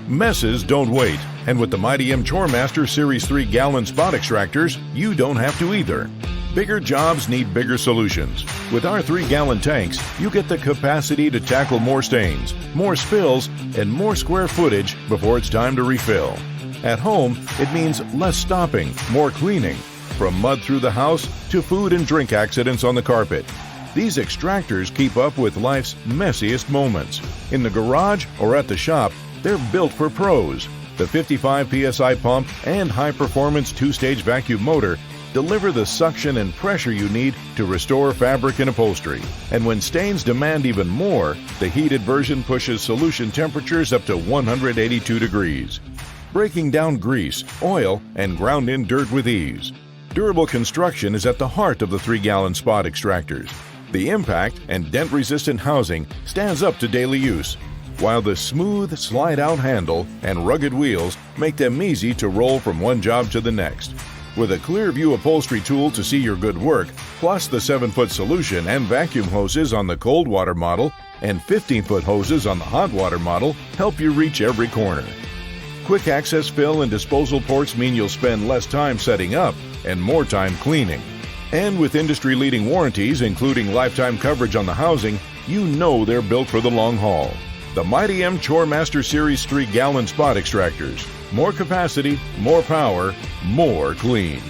Messes don't wait, and with the Mighty M Chore Master Series 3 gallon spot extractors, you don't have to either. Bigger jobs need bigger solutions. With our 3-gallon tanks, you get the capacity to tackle more stains, more spills, and more square footage before it's time to refill. At home, it means less stopping, more cleaning, from mud through the house to food and drink accidents on the carpet. These extractors keep up with life's messiest moments. In the garage or at the shop, they're built for pros. The 55 psi pump and high-performance 2-stage vacuum motor deliver the suction and pressure you need to restore fabric and upholstery. And when stains demand even more, the heated version pushes solution temperatures up to 182 degrees, breaking down grease, oil, and ground-in dirt with ease. Durable construction is at the heart of the 3-gallon spot extractors. The impact and dent-resistant housing stands up to daily use, while the smooth slide-out handle and rugged wheels make them easy to roll from one job to the next. With a clear view upholstery tool to see your good work, plus the 7-foot solution and vacuum hoses on the cold water model and 15-foot hoses on the hot water model help you reach every corner. Quick access fill and disposal ports mean you'll spend less time setting up and more time cleaning. And with industry-leading warranties, including lifetime coverage on the housing, you know they're built for the long haul. The Mighty M Chore Master Series 3 gallon spot extractors. More capacity, more power, more clean.